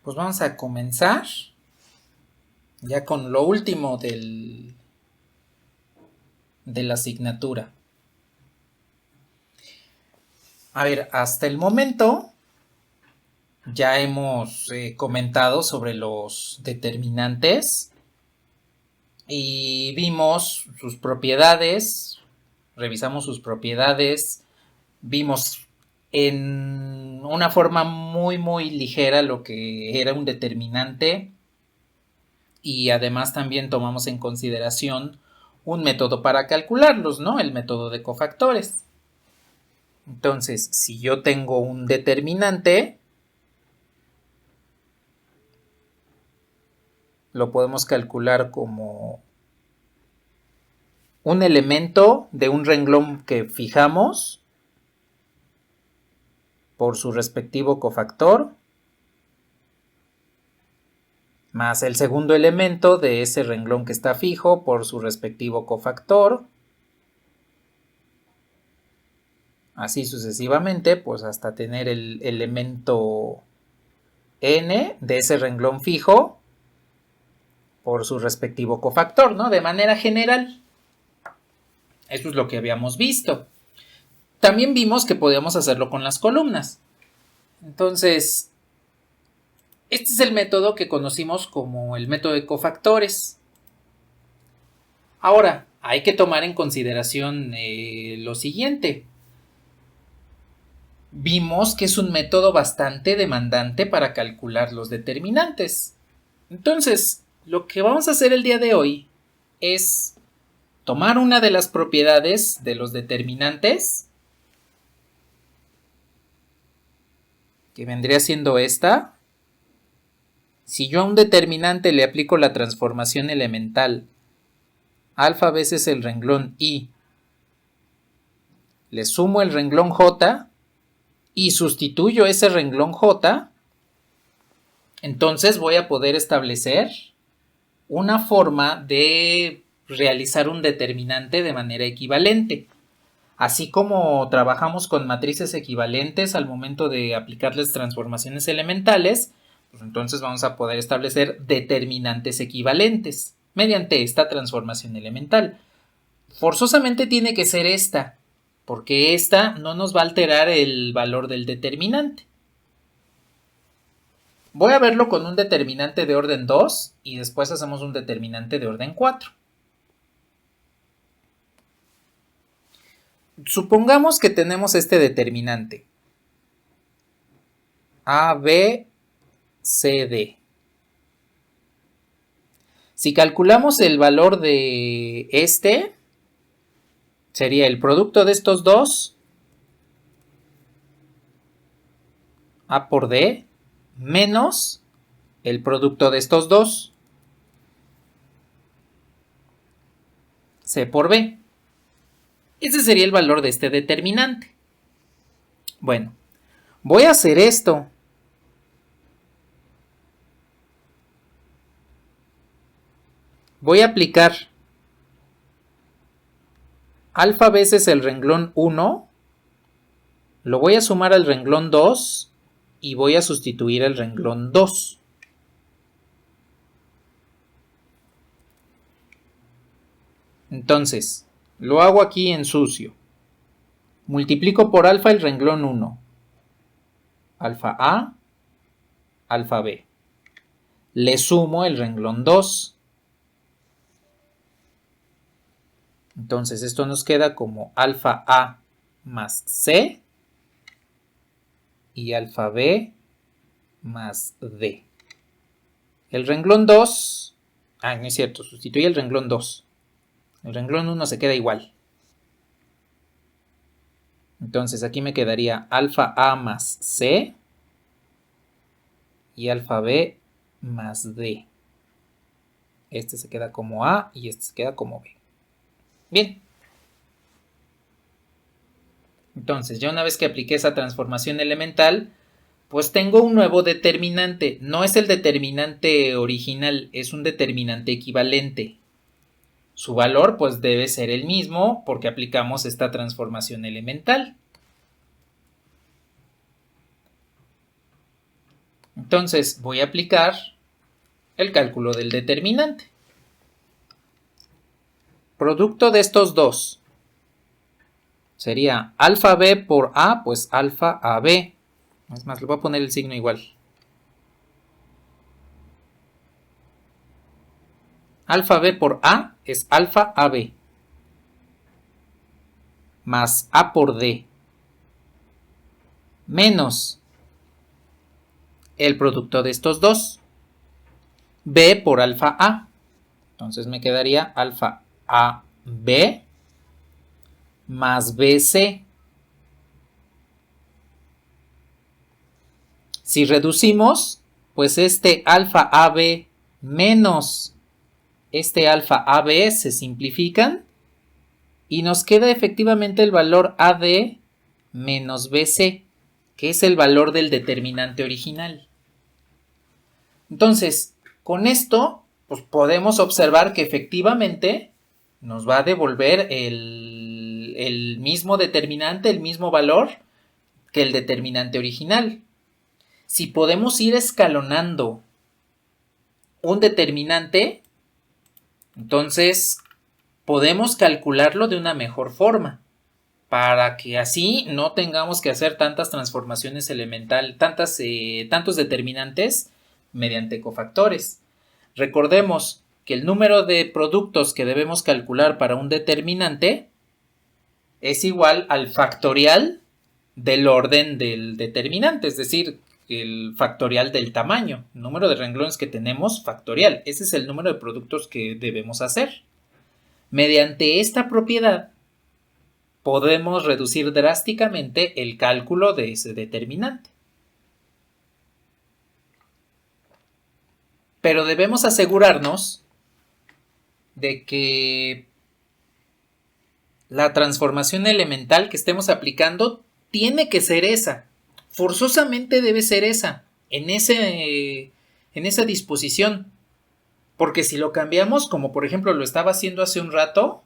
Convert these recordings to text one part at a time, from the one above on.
Pues vamos a comenzar ya con lo último de la asignatura. A ver, hasta el momento ya hemos comentado sobre los determinantes y vimos sus propiedades, revisamos sus propiedades, vimos en una forma muy ligera lo que era un determinante y además también tomamos en consideración un método para calcularlos, ¿no? El método de cofactores. Entonces, si yo tengo un determinante, lo podemos calcular como un elemento de un renglón que fijamos por su respectivo cofactor, más el segundo elemento de ese renglón que está fijo por su respectivo cofactor, así sucesivamente, pues hasta tener el elemento n de ese renglón fijo por su respectivo cofactor, ¿no? De manera general. Eso es lo que habíamos visto. También vimos que podíamos hacerlo con las columnas. Entonces, este es el método que conocimos como el método de cofactores. Ahora, hay que tomar en consideración lo siguiente. Vimos que es un método bastante demandante para calcular los determinantes. Entonces, lo que vamos a hacer el día de hoy es tomar una de las propiedades de los determinantes, que vendría siendo esta. Si yo a un determinante le aplico la transformación elemental alfa veces el renglón i, le sumo el renglón j y sustituyo ese renglón j, entonces voy a poder establecer una forma de realizar un determinante de manera equivalente. Así como trabajamos con matrices equivalentes al momento de aplicarles transformaciones elementales, pues entonces vamos a poder establecer determinantes equivalentes mediante esta transformación elemental. Forzosamente tiene que ser esta, porque esta no nos va a alterar el valor del determinante. Voy a verlo con un determinante de orden 2 y después hacemos un determinante de orden 4. Supongamos que tenemos este determinante A, B, C, D. Si calculamos el valor de este, sería el producto de estos dos, A por D, menos el producto de estos dos, C por B. Ese sería el valor de este determinante. Bueno, voy a hacer esto. Voy a aplicar alfa veces el renglón 1, lo voy a sumar al renglón 2 y voy a sustituir el renglón 2. Entonces, lo hago aquí en sucio. Multiplico por alfa el renglón 1. Alfa A, alfa B. Le sumo el renglón 2. Entonces esto nos queda como alfa A más C y alfa B más D. El renglón 2, no es cierto, sustituye el renglón 2. El renglón 1 se queda igual. Entonces aquí me quedaría alfa A más C y alfa B más D. Este se queda como A y este se queda como B. Bien. Entonces, ya una vez que apliqué esa transformación elemental, pues tengo un nuevo determinante. No es el determinante original, es un determinante equivalente. Su valor pues debe ser el mismo porque aplicamos esta transformación elemental. Entonces voy a aplicar el cálculo del determinante. Producto de estos dos sería alfa b por a, pues alfa ab. Es más, le voy a poner el signo igual. Alfa b por a es alfa ab. Más a por d. Menos el producto de estos dos. B por alfa a. Entonces me quedaría alfa ab más bc. Si reducimos, pues este alfa ab menos este alfa ab se simplifican y nos queda efectivamente el valor ad menos bc, que es el valor del determinante original. Entonces, con esto, pues podemos observar que efectivamente nos va a devolver el mismo determinante, el mismo valor que el determinante original. Si podemos ir escalonando un determinante, entonces podemos calcularlo de una mejor forma, para que así no tengamos que hacer tantas transformaciones elementales, tantos determinantes mediante cofactores. Recordemos que el número de productos que debemos calcular para un determinante es igual al factorial del orden del determinante, es decir, el factorial del tamaño, el número de renglones que tenemos factorial. Ese es el número de productos que debemos hacer. Mediante esta propiedad podemos reducir drásticamente el cálculo de ese determinante. Pero debemos asegurarnos de que la transformación elemental que estemos aplicando tiene que ser esa. Forzosamente debe ser esa, en esa disposición. Porque si lo cambiamos, como por ejemplo lo estaba haciendo hace un rato,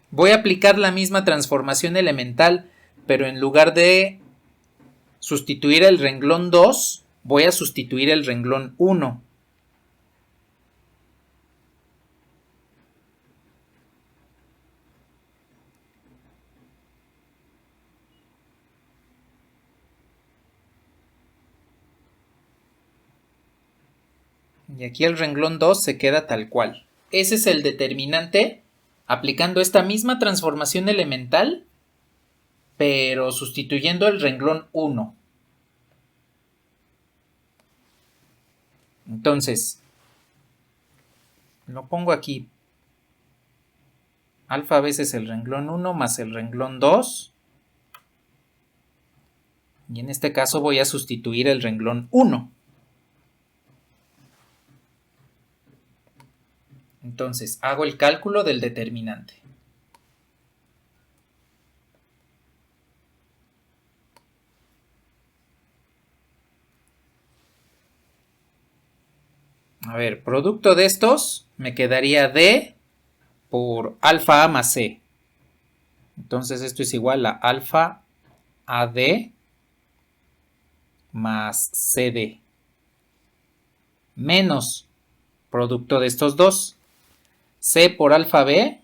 voy a aplicar la misma transformación elemental, pero en lugar de sustituir el renglón 2, voy a sustituir el renglón 1. Y aquí el renglón 2 se queda tal cual. Ese es el determinante aplicando esta misma transformación elemental, pero sustituyendo el renglón 1. Entonces, lo pongo aquí. Alfa veces el renglón 1 más el renglón 2. Y en este caso voy a sustituir el renglón 1. Entonces, hago el cálculo del determinante. A ver, producto de estos me quedaría D por alfa A más C. Entonces esto es igual a alfa AD más CD. Menos producto de estos dos. C por alfa B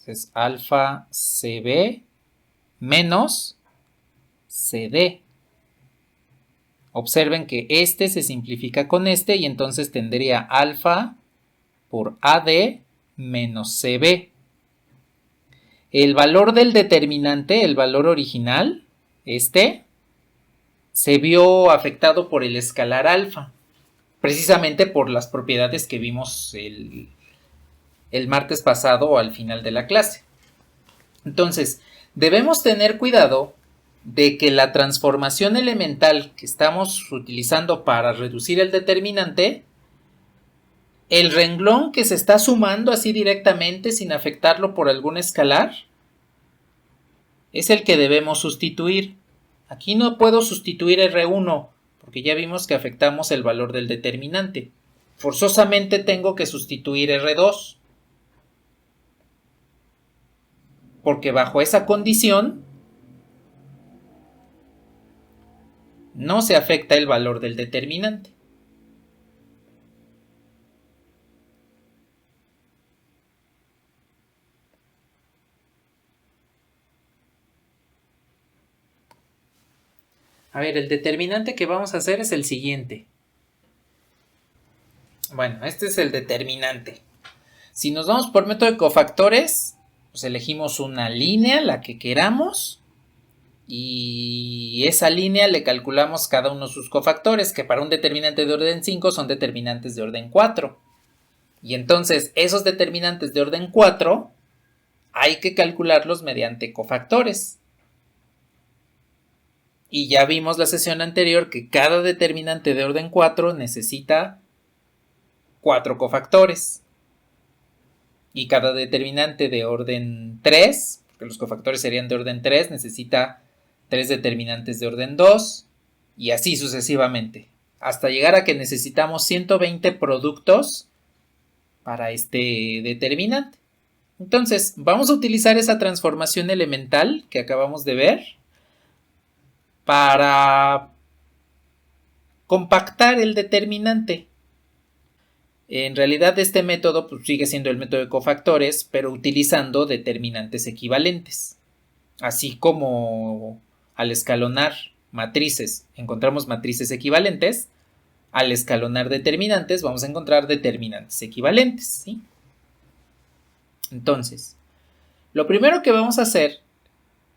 es alfa CB menos CD. Observen que este se simplifica con este y entonces tendría alfa por AD menos CB. El valor del determinante, el valor original, se vio afectado por el escalar alfa, precisamente por las propiedades que vimos el martes pasado al final de la clase. Entonces, debemos tener cuidado de que la transformación elemental que estamos utilizando para reducir el determinante, el renglón que se está sumando así directamente sin afectarlo por algún escalar, es el que debemos sustituir. Aquí no puedo sustituir R1 porque ya vimos que afectamos el valor del determinante. Forzosamente tengo que sustituir R2 porque bajo esa condición no se afecta el valor del determinante. A ver, el determinante que vamos a hacer es el siguiente. Bueno, este es el determinante. Si nos vamos por método de cofactores, pues elegimos una línea, la que queramos, y esa línea le calculamos cada uno de sus cofactores, que para un determinante de orden 5 son determinantes de orden 4. Y entonces esos determinantes de orden 4 hay que calcularlos mediante cofactores. Y ya vimos la sesión anterior que cada determinante de orden 4 necesita 4 cofactores. Y cada determinante de orden 3, porque los cofactores serían de orden 3, necesita 3 determinantes de orden 2, y así sucesivamente, hasta llegar a que necesitamos 120 productos para este determinante. Entonces, vamos a utilizar esa transformación elemental que acabamos de ver para compactar el determinante. En realidad este método pues, sigue siendo el método de cofactores, pero utilizando determinantes equivalentes. Así como al escalonar matrices encontramos matrices equivalentes, al escalonar determinantes vamos a encontrar determinantes equivalentes, ¿sí? Entonces, lo primero que vamos a hacer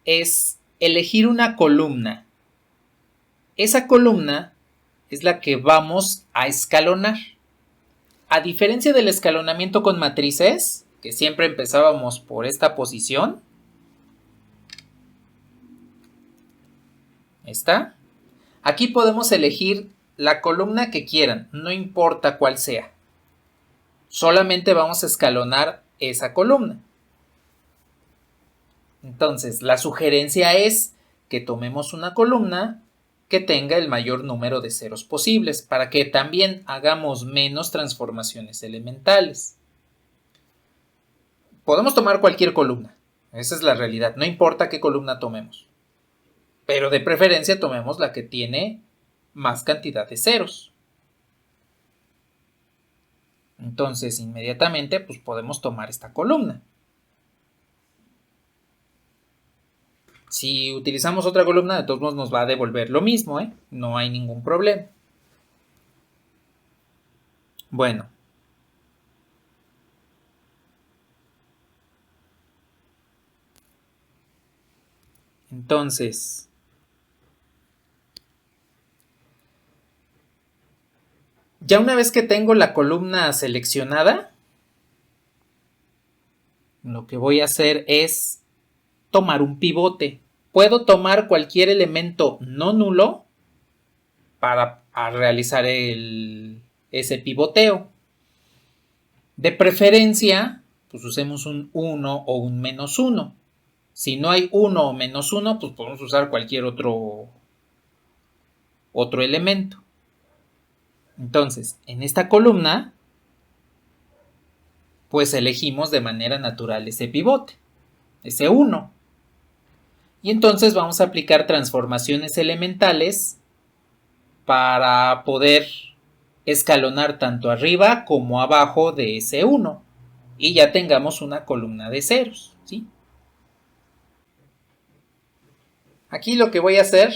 es elegir una columna. Esa columna es la que vamos a escalonar. A diferencia del escalonamiento con matrices, que siempre empezábamos por esta posición, ¿está? Aquí podemos elegir la columna que quieran, no importa cuál sea. Solamente vamos a escalonar esa columna. Entonces, la sugerencia es que tomemos una columna que tenga el mayor número de ceros posibles para que también hagamos menos transformaciones elementales. Podemos tomar cualquier columna, esa es la realidad, no importa qué columna tomemos, pero de preferencia tomemos la que tiene más cantidad de ceros. Entonces, inmediatamente, pues podemos tomar esta columna. Si utilizamos otra columna, de todos modos nos va a devolver lo mismo, ¿eh? No hay ningún problema. Bueno. Entonces, ya una vez que tengo la columna seleccionada, lo que voy a hacer es tomar un pivote. Puedo tomar cualquier elemento no nulo para realizar ese pivoteo. De preferencia, pues usemos un 1 o un menos 1. Si no hay 1 o menos 1, pues podemos usar cualquier otro elemento. Entonces, en esta columna, pues elegimos de manera natural ese pivote, ese 1. Y entonces vamos a aplicar transformaciones elementales para poder escalonar tanto arriba como abajo de ese 1. Y ya tengamos una columna de ceros, ¿sí? Aquí lo que voy a hacer,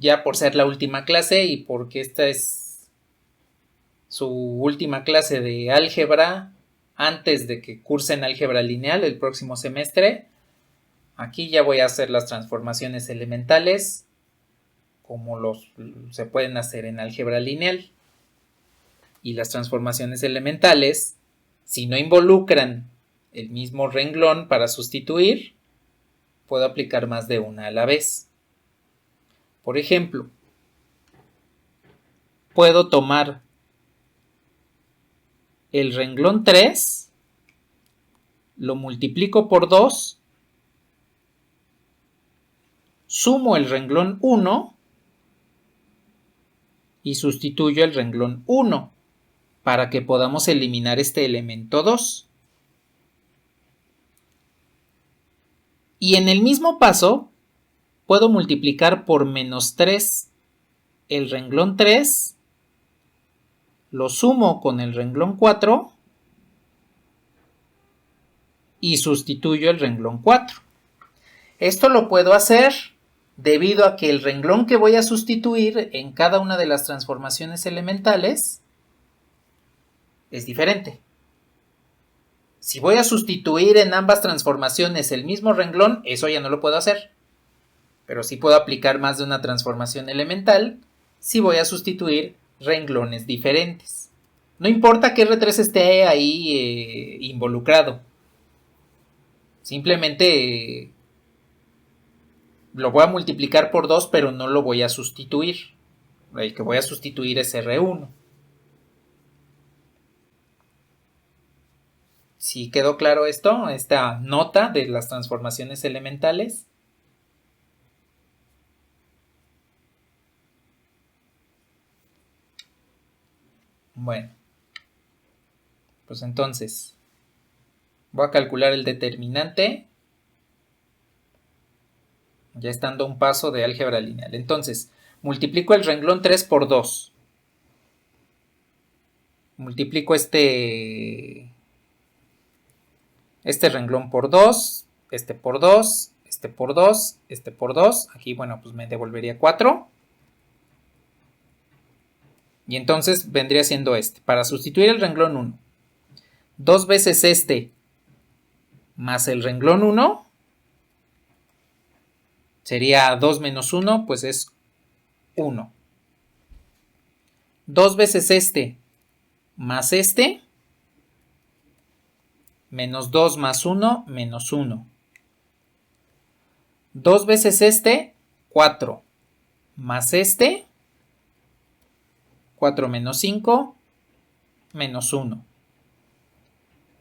ya por ser la última clase y porque esta es su última clase de álgebra antes de que cursen álgebra lineal el próximo semestre, aquí ya voy a hacer las transformaciones elementales como se pueden hacer en álgebra lineal. Y las transformaciones elementales, si no involucran el mismo renglón para sustituir, puedo aplicar más de una a la vez. Por ejemplo, puedo tomar el renglón 3, lo multiplico por 2, sumo el renglón 1 y sustituyo el renglón 1 para que podamos eliminar este elemento 2. Y en el mismo paso puedo multiplicar por menos 3 el renglón 3, lo sumo con el renglón 4 y sustituyo el renglón 4. Esto lo puedo hacer debido a que el renglón que voy a sustituir en cada una de las transformaciones elementales es diferente. Si voy a sustituir en ambas transformaciones el mismo renglón, eso ya no lo puedo hacer. Pero sí puedo aplicar más de una transformación elemental si voy a sustituir renglones diferentes. No importa que R3 esté ahí involucrado. Simplemente lo voy a multiplicar por 2, pero no lo voy a sustituir. El que voy a sustituir es R1. ¿Sí quedó claro esto? Esta nota de las transformaciones elementales. Bueno, pues entonces voy a calcular el determinante ya estando a un paso de álgebra lineal. Entonces, multiplico el renglón 3 por 2. Multiplico este renglón por 2, este por 2, este por 2, este por 2. Aquí, bueno, pues me devolvería 4. Y entonces vendría siendo este. Para sustituir el renglón 1, 2 veces este más el renglón 1 sería 2 menos 1, pues es 1. 2 veces este más este, menos 2 más 1, menos 1. 2 veces este, 4, más este, 4 menos 5, menos 1.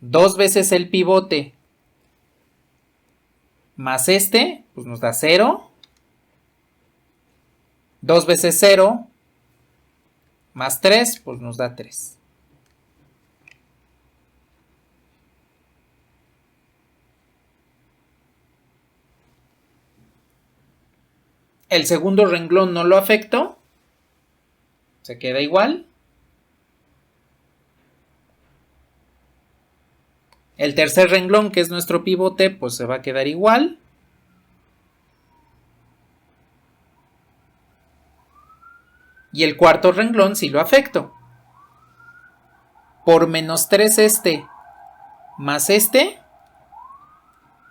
2 veces el pivote más este, pues nos da 0. 2 veces 0 más 3, pues nos da 3. El segundo renglón no lo afecto. Se queda igual. El tercer renglón, que es nuestro pivote, pues se va a quedar igual. Y el cuarto renglón sí lo afecto. Por menos 3 este más este.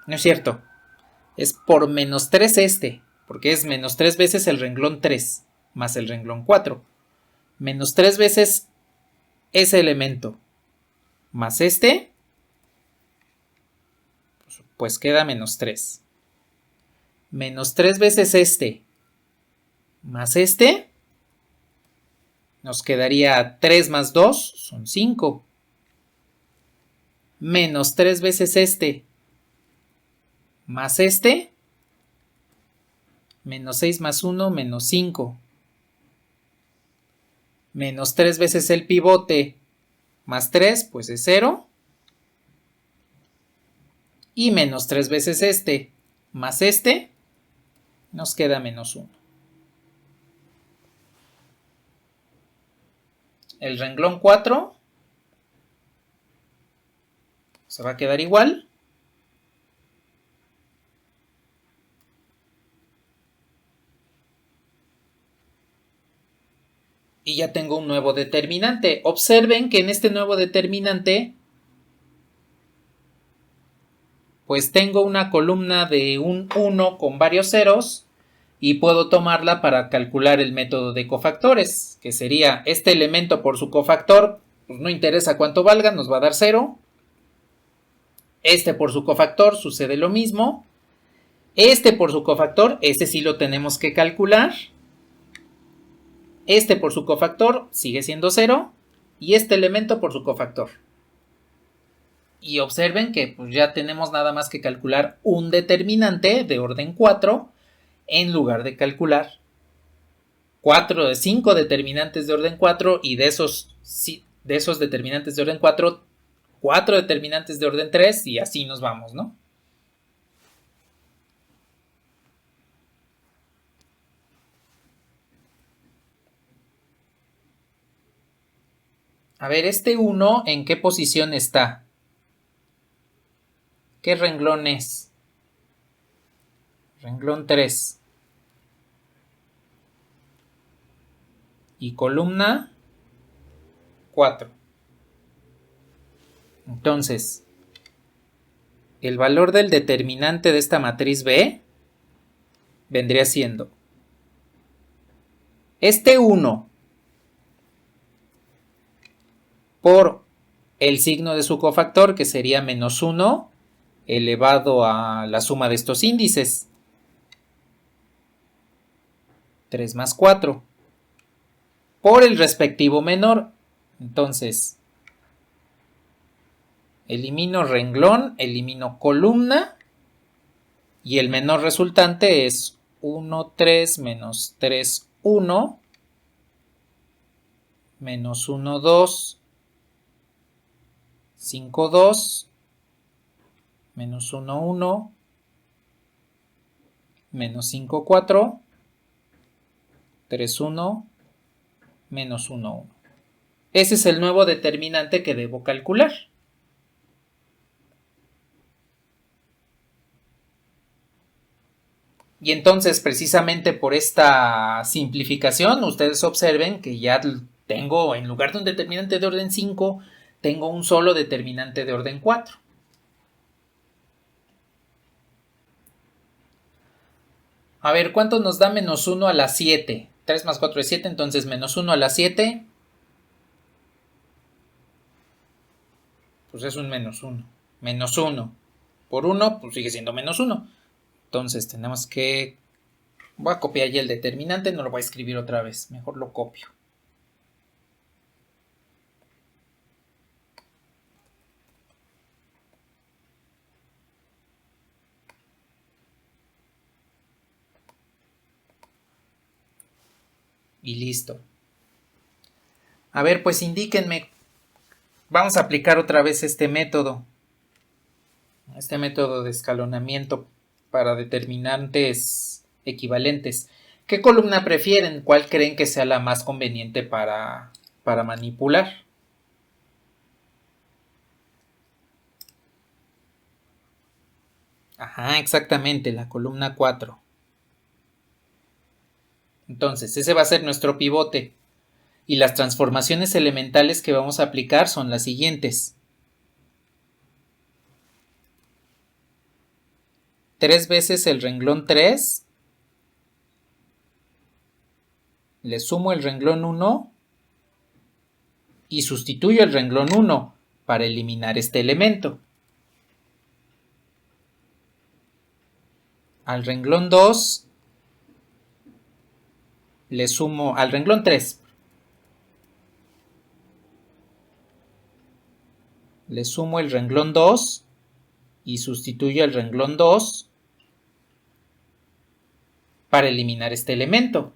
No es cierto. Es por menos 3 este. Porque es menos 3 veces el renglón 3 más el renglón 4. Menos 3 veces ese elemento más este. Pues queda menos 3. Menos 3 veces este más este. Nos quedaría 3 más 2, son 5. Menos 3 veces este más este. Menos 6 más 1, menos 5. Menos 3 veces el pivote más 3, pues es 0. Y menos 3 veces este más este, nos queda menos 1. El renglón 4 se va a quedar igual. Y ya tengo un nuevo determinante. Observen que en este nuevo determinante, pues tengo una columna de un 1 con varios ceros y puedo tomarla para calcular el método de cofactores, que sería este elemento por su cofactor, pues no interesa cuánto valga, nos va a dar 0. Este por su cofactor sucede lo mismo. Este por su cofactor, este sí lo tenemos que calcular. Este por su cofactor sigue siendo 0. Y este elemento por su cofactor. Y observen que pues ya tenemos nada más que calcular un determinante de orden 4 en lugar de calcular 5 determinantes de orden 4 y de esos determinantes de orden 4, 4 determinantes de orden 3 y así nos vamos, ¿no? A ver, este 1, ¿en qué posición está? ¿Qué renglón es? Renglón 3. Y columna 4. Entonces, el valor del determinante de esta matriz B vendría siendo este 1 por el signo de su cofactor, que sería menos 1 elevado a la suma de estos índices. 3 más 4. Por el respectivo menor. Entonces, elimino renglón, elimino columna. Y el menor resultante es 1, 3 menos 3, 1. Menos 1, 2. 5, 2. Menos 1, 1. Menos 5, 4. 3, 1. Menos 1, 1. Ese es el nuevo determinante que debo calcular. Y entonces, precisamente por esta simplificación, ustedes observen que ya tengo, en lugar de un determinante de orden 5, tengo un solo determinante de orden 4. A ver, ¿cuánto nos da menos 1 a la 7? 3 más 4 es 7, entonces menos 1 a la 7, pues es un menos 1. Menos 1 por 1, pues sigue siendo menos 1. Entonces tenemos que... Voy a copiar ya el determinante, no lo voy a escribir otra vez, mejor lo copio. Y listo. A ver, pues indíquenme. Vamos a aplicar otra vez este método. Este método de escalonamiento para determinantes equivalentes. ¿Qué columna prefieren? ¿Cuál creen que sea la más conveniente para manipular? Ajá, exactamente, la columna 4. Entonces, ese va a ser nuestro pivote. Y las transformaciones elementales que vamos a aplicar son las siguientes. 3 veces el renglón 3. Le sumo el renglón 1 y sustituyo el renglón 1 para eliminar este elemento. Al renglón 2 le sumo al renglón 3. Le sumo el renglón 2 y sustituyo el renglón 2 para eliminar este elemento.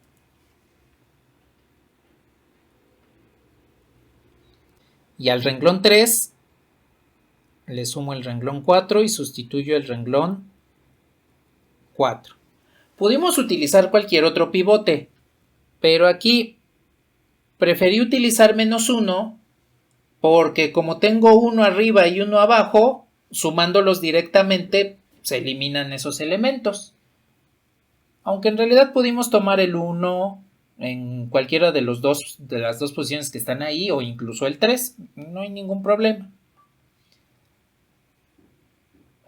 Y al renglón 3 le sumo el renglón 4 y sustituyo el renglón 4. Pudimos utilizar cualquier otro pivote, pero aquí preferí utilizar menos 1 porque como tengo uno arriba y uno abajo, sumándolos directamente se eliminan esos elementos. Aunque en realidad pudimos tomar el 1 en cualquiera de las dos posiciones que están ahí o incluso el 3, no hay ningún problema.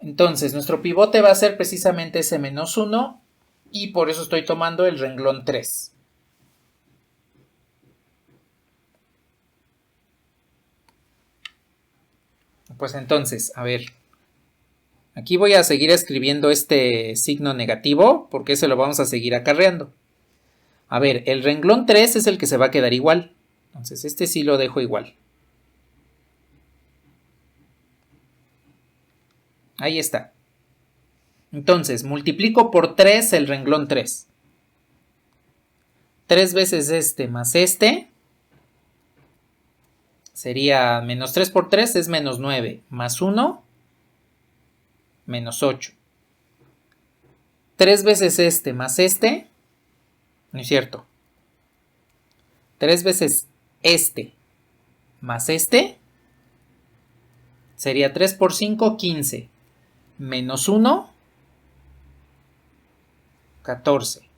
Entonces nuestro pivote va a ser precisamente ese menos 1 y por eso estoy tomando el renglón 3. Pues entonces, a ver, aquí voy a seguir escribiendo este signo negativo porque se lo vamos a seguir acarreando. A ver, el renglón 3 es el que se va a quedar igual. Entonces este sí lo dejo igual. Ahí está. Entonces multiplico por 3 el renglón 3. 3 veces este más este sería menos 3 por 3 es menos 9, más 1, menos 8. 3 veces este más este, no es cierto. 3 veces este más este sería 3 por 5, 15. Menos 1, 14.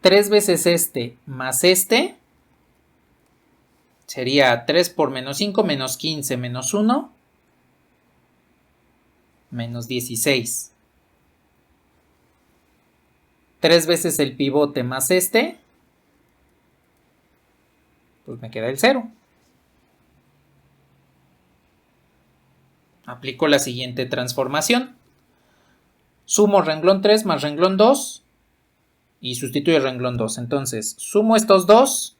3 veces este más este sería 3 por menos 5, menos 15, menos 1, menos 16. 3 veces el pivote más este, pues me queda el 0. Aplico la siguiente transformación. Sumo renglón 3 más renglón 2 y sustituyo el renglón 2. Entonces, sumo estos dos,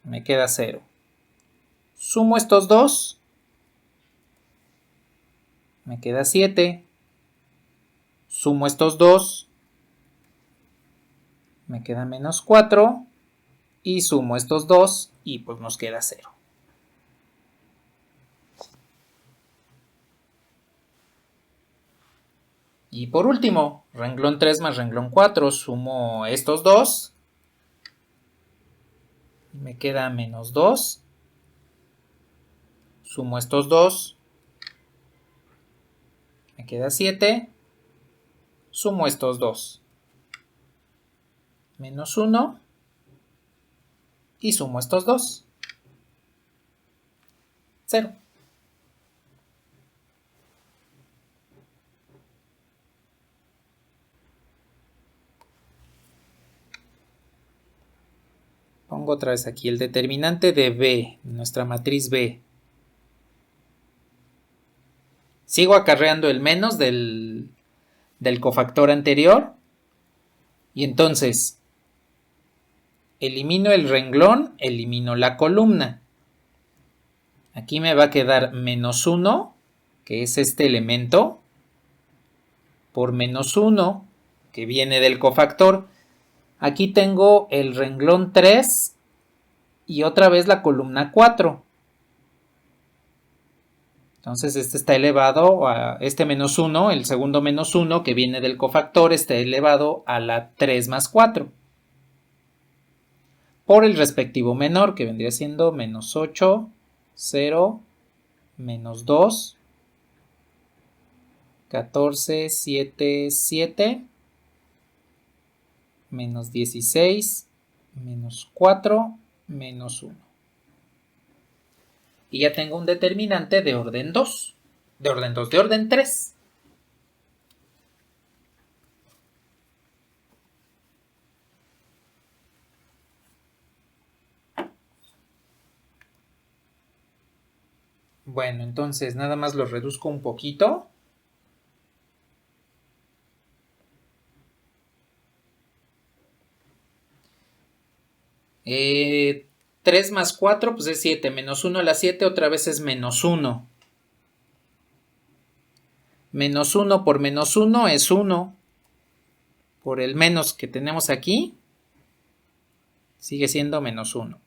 me queda 0. Sumo estos dos, me queda 7. Sumo estos dos, me queda menos 4. Y sumo estos dos y pues nos queda 0. Y por último, renglón 3 más renglón 4, sumo estos dos. Me queda menos 2. Sumo estos dos. Me queda 7. Sumo estos dos. Menos 1. Y sumo estos dos. 0. Pongo otra vez aquí el determinante de B, nuestra matriz B. Sigo acarreando el menos del cofactor anterior. Y entonces, elimino el renglón, elimino la columna. Aquí me va a quedar menos 1, que es este elemento, por menos 1, que viene del cofactor. Aquí tengo el renglón 3 y otra vez la columna 4. Entonces este está elevado a este menos 1, el segundo menos 1 que viene del cofactor está elevado a la 3 más 4. Por el respectivo menor que vendría siendo menos 8, 0, menos 2, 14, 7, 7, menos 16, menos 4, menos 1. Y ya tengo un determinante de orden 2. De orden 3. Bueno, entonces nada más lo reduzco un poquito. Eh, 3 más 4 pues es 7, menos 1 a la 7 otra vez es menos 1. Menos 1 por menos 1 es 1. Por el menos que tenemos aquí, sigue siendo menos 1.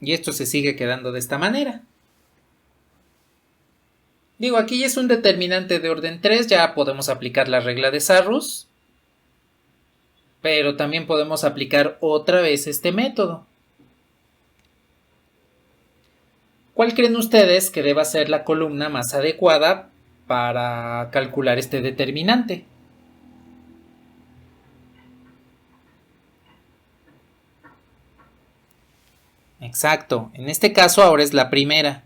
Y esto se sigue quedando de esta manera. Digo, aquí ya es un determinante de orden 3, ya podemos aplicar la regla de Sarrus. Pero también podemos aplicar otra vez este método. ¿Cuál creen ustedes que deba ser la columna más adecuada para calcular este determinante? Exacto, en este caso ahora es la primera.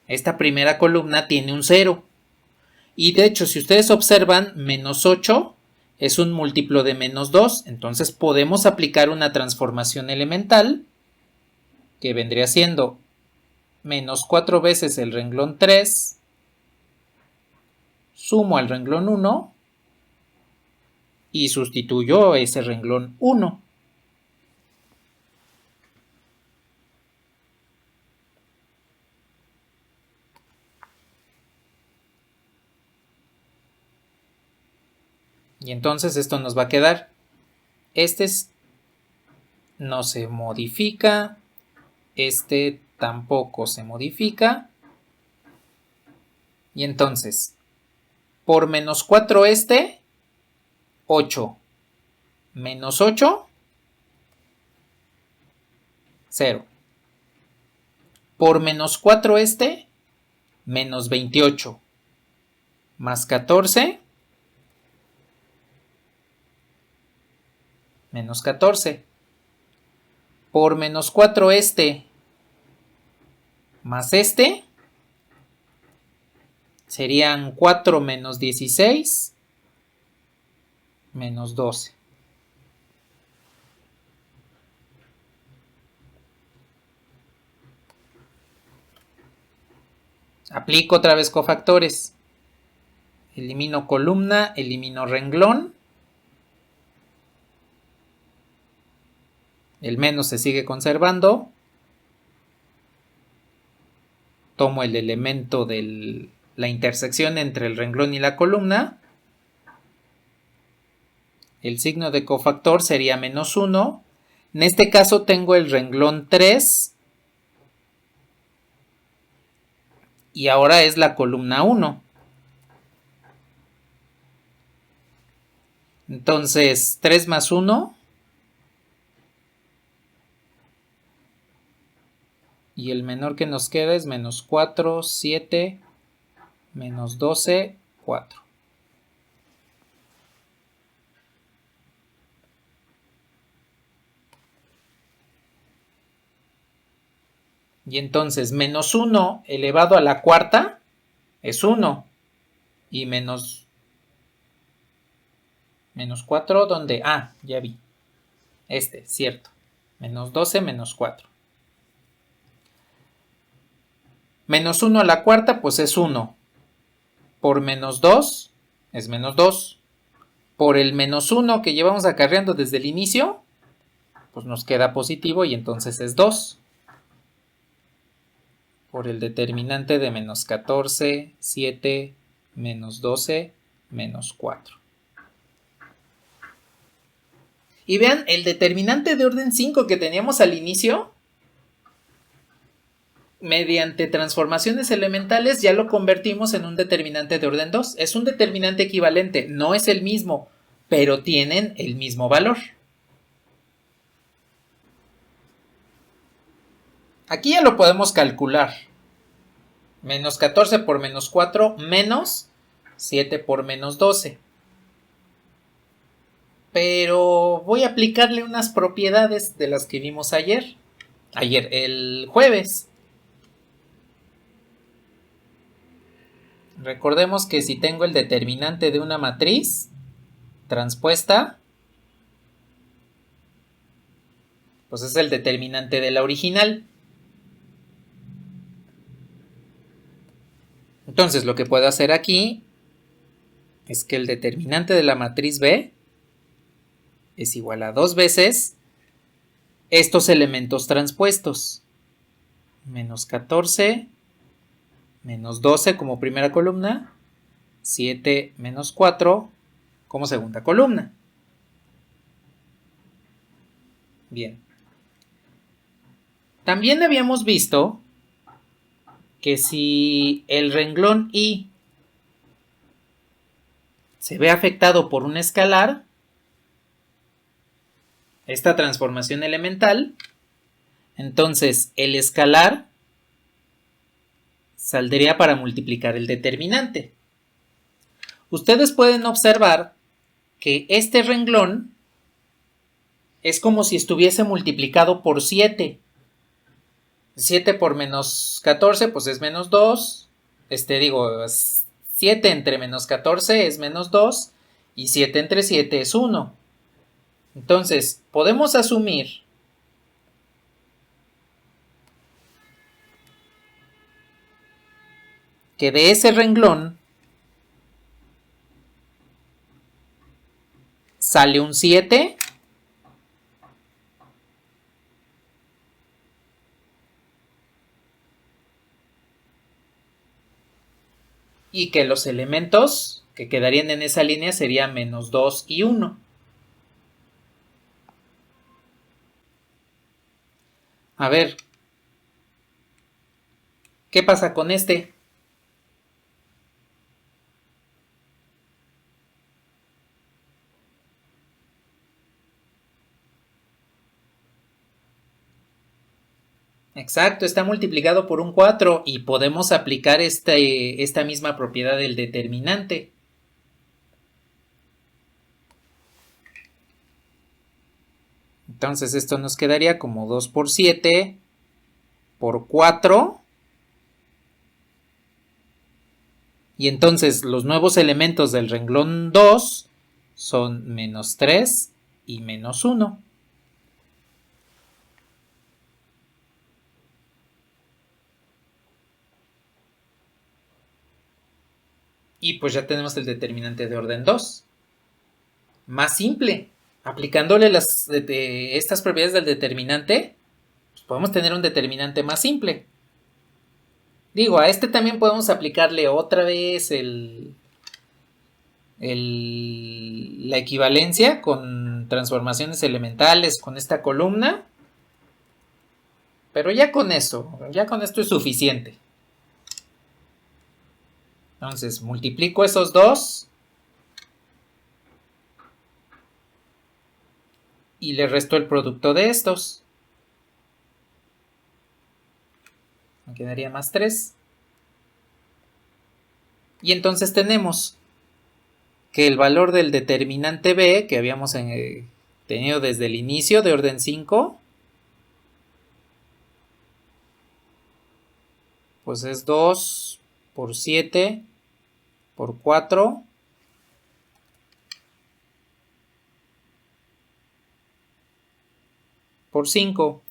Esta primera columna tiene un 0. Y de hecho, si ustedes observan, menos 8 es un múltiplo de menos 2. Entonces podemos aplicar una transformación elemental que vendría siendo menos 4 veces el renglón 3, sumo al renglón 1 y sustituyo ese renglón 1. Y entonces esto nos va a quedar. Este no se modifica. Este tampoco se modifica. Y entonces, por menos 4 este, 8. Menos 8, 0. Por menos 4 este, menos 28. Más 14, menos 14. Por menos 4 este, más este, serían 4 menos 16, menos 12. Aplico otra vez cofactores. Elimino columna, elimino renglón. El menos se sigue conservando. Tomo el elemento de la intersección entre el renglón y la columna. El signo de cofactor sería menos 1. En este caso tengo el renglón 3. Y ahora es la columna 1. Entonces, 3 más 1. Y el menor que nos queda es menos 4, 7, menos 12, 4. Y entonces, menos 1 elevado a la cuarta es 1. Y menos 4, ¿dónde? Ah, ya vi. Cierto. Menos 12, menos 4. Menos 1 a la cuarta, pues es 1. Por menos 2, es menos 2. Por el menos 1 que llevamos acarreando desde el inicio, pues nos queda positivo y entonces es 2. Por el determinante de menos 14, 7, menos 12, menos 4. Y vean, el determinante de orden 5 que teníamos al inicio, mediante transformaciones elementales ya lo convertimos en un determinante de orden 2. Es un determinante equivalente, no es el mismo, pero tienen el mismo valor. Aquí ya lo podemos calcular. Menos 14 por menos 4 menos 7 por menos 12. Pero voy a aplicarle unas propiedades de las que vimos el jueves. Recordemos que si tengo el determinante de una matriz transpuesta, pues es el determinante de la original. Entonces lo que puedo hacer aquí es que el determinante de la matriz B es igual a 2 veces estos elementos transpuestos. Menos 14, menos 12 como primera columna, 7 menos 4 como segunda columna. Bien. También habíamos visto que si el renglón I se ve afectado por un escalar, esta transformación elemental, entonces el escalar saldría para multiplicar el determinante. Ustedes pueden observar que este renglón es como si estuviese multiplicado por 7. 7 por menos 14, pues es menos 2. 7 entre menos 14 es menos 2. Y 7 entre 7 es 1. Entonces, podemos asumir que de ese renglón sale un 7 y que los elementos que quedarían en esa línea serían menos 2 y 1. A ver, ¿Qué pasa con este? Exacto, está multiplicado por un 4 y podemos aplicar esta misma propiedad del determinante. Entonces esto nos quedaría como 2 por 7 por 4. Y entonces los nuevos elementos del renglón 2 son menos 3 y menos 1. Y pues ya tenemos el determinante de orden 2. Más simple. Aplicándole estas propiedades del determinante, pues podemos tener un determinante más simple. Digo, a este también podemos aplicarle otra vez la equivalencia con transformaciones elementales, con esta columna. Pero ya con esto es suficiente. Entonces, multiplico esos dos y le resto el producto de estos. Me quedaría más 3. Y entonces tenemos que el valor del determinante b, que habíamos tenido desde el inicio de orden 5, pues es 2 por 7 por 4 por 5.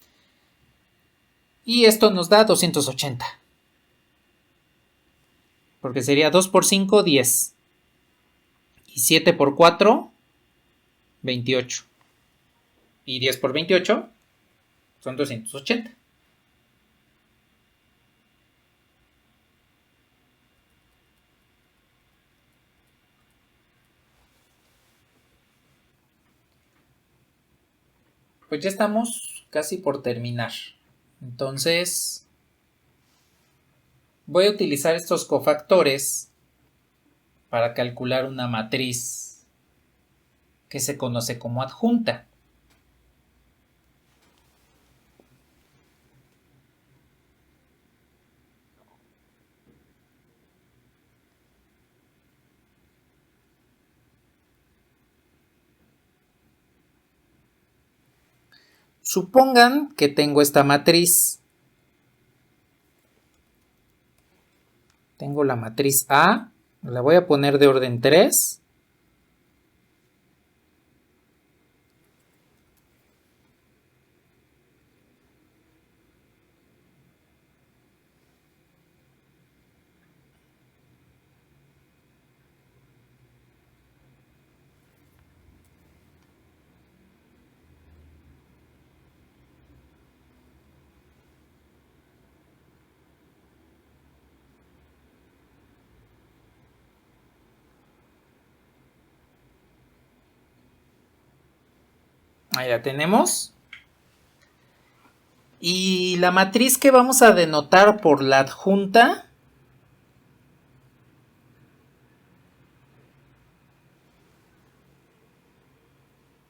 Y esto nos da 280. Porque sería 2 por 5, 10. Y 7 por 4, 28. Y 10 por 28 son 280. Pues ya estamos casi por terminar. Entonces, voy a utilizar estos cofactores para calcular una matriz que se conoce como adjunta. Supongan que tengo esta matriz. Tengo la matriz A, la voy a poner de orden 3. Ahí la tenemos. Y la matriz que vamos a denotar por la adjunta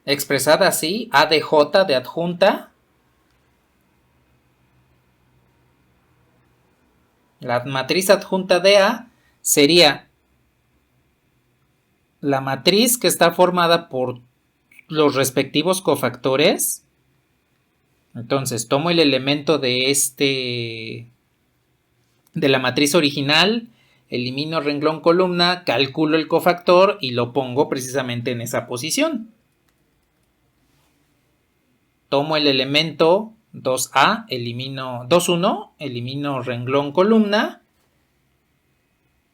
expresada así, A de J de adjunta. La matriz adjunta de A sería la matriz que está formada por los respectivos cofactores. Entonces tomo el elemento de la matriz original, elimino renglón columna, calculo el cofactor y lo pongo precisamente en esa posición. Tomo el elemento 2A, elimino 2,1, elimino renglón columna.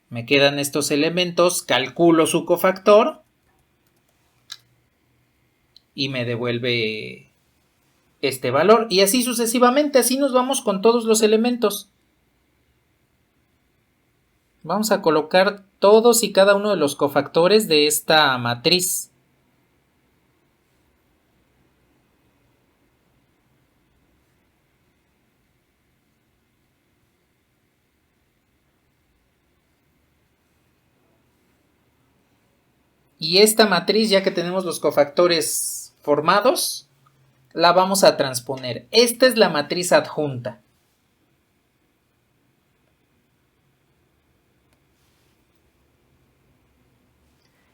Me quedan estos elementos, calculo su cofactor y me devuelve este valor. Y así sucesivamente, así nos vamos con todos los elementos. Vamos a colocar todos y cada uno de los cofactores de esta matriz. Y esta matriz, ya que tenemos los cofactores formados, la vamos a transponer. Esta es la matriz adjunta.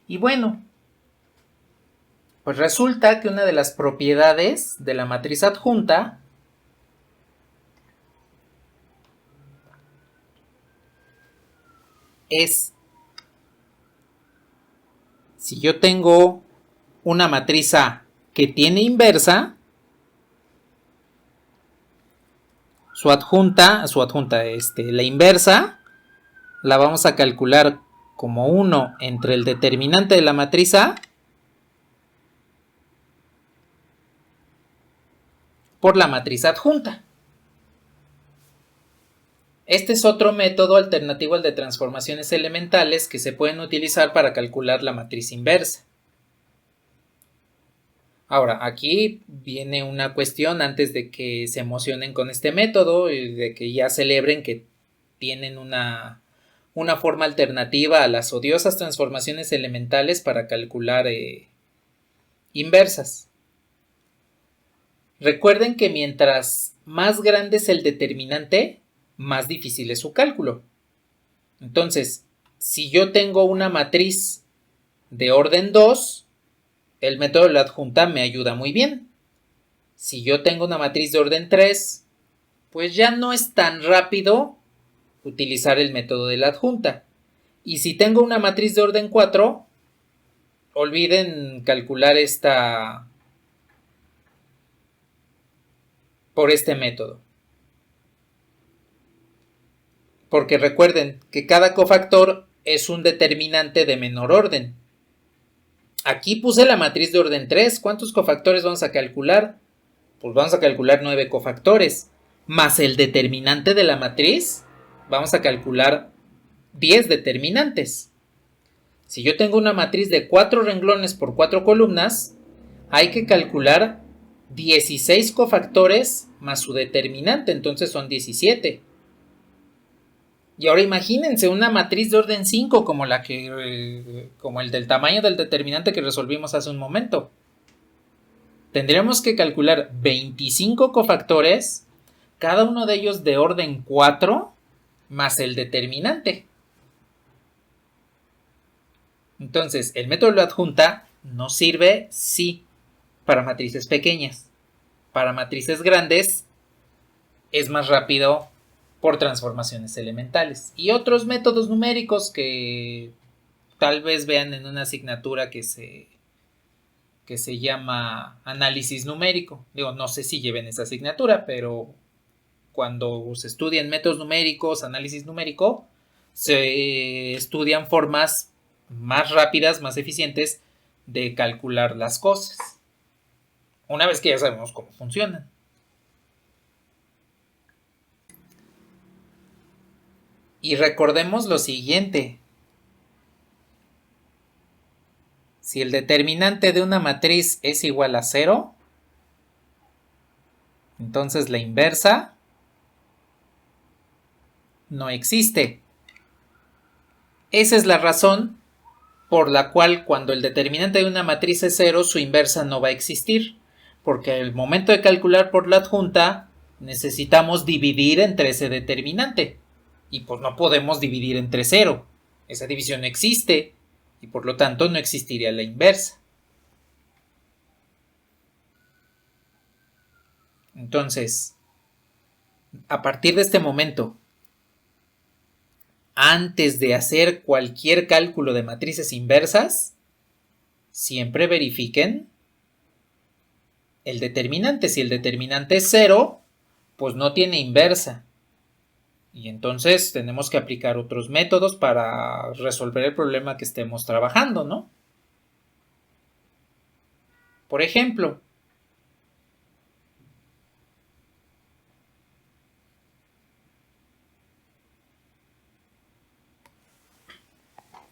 Y bueno, pues resulta que una de las propiedades de la matriz adjunta es, si yo tengo una matriz A que tiene inversa, su adjunta, la inversa, la vamos a calcular como 1 entre el determinante de la matriz A por la matriz adjunta. Este es otro método alternativo al de transformaciones elementales que se pueden utilizar para calcular la matriz inversa. Ahora, aquí viene una cuestión antes de que se emocionen con este método y de que ya celebren que tienen una forma alternativa a las odiosas transformaciones elementales para calcular inversas. Recuerden que mientras más grande es el determinante, más difícil es su cálculo. Entonces, si yo tengo una matriz de orden 2, el método de la adjunta me ayuda muy bien. Si yo tengo una matriz de orden 3, pues ya no es tan rápido utilizar el método de la adjunta. Y si tengo una matriz de orden 4, olviden calcular esta por este método. Porque recuerden que cada cofactor es un determinante de menor orden. Aquí puse la matriz de orden 3. ¿Cuántos cofactores vamos a calcular? Pues vamos a calcular 9 cofactores. Más el determinante de la matriz, vamos a calcular 10 determinantes. Si yo tengo una matriz de 4 renglones por 4 columnas, hay que calcular 16 cofactores más su determinante, entonces son 17. Y ahora imagínense una matriz de orden 5 como como el del tamaño del determinante que resolvimos hace un momento. Tendríamos que calcular 25 cofactores, cada uno de ellos de orden 4, más el determinante. Entonces, el método de la adjunta nos sirve, sí, para matrices pequeñas. Para matrices grandes es más rápido por transformaciones elementales. Y otros métodos numéricos que tal vez vean en una asignatura que se llama análisis numérico. Digo, no sé si lleven esa asignatura, pero cuando se estudian métodos numéricos, análisis numérico, se estudian formas más rápidas, más eficientes de calcular las cosas. Una vez que ya sabemos cómo funcionan. Y recordemos lo siguiente. Si el determinante de una matriz es igual a 0, entonces la inversa no existe. Esa es la razón por la cual cuando el determinante de una matriz es 0, su inversa no va a existir. Porque al momento de calcular por la adjunta, necesitamos dividir entre ese determinante. Y pues no podemos dividir entre 0. Esa división no existe. Y por lo tanto no existiría la inversa. Entonces, a partir de este momento, antes de hacer cualquier cálculo de matrices inversas, siempre verifiquen el determinante. Si el determinante es 0, pues no tiene inversa. Y entonces tenemos que aplicar otros métodos para resolver el problema que estemos trabajando, ¿no? Por ejemplo,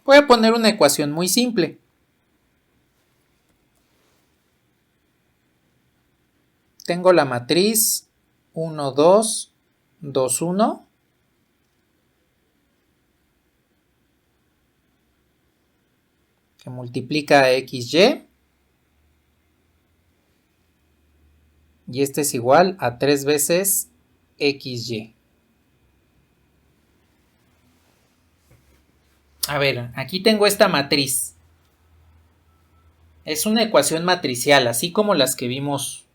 voy a poner una ecuación muy simple. Tengo la matriz 1, 2, 2, 1. que multiplica a XY. Y este es igual a 3 veces XY. A ver, aquí tengo esta matriz. Es una ecuación matricial, así como las que vimos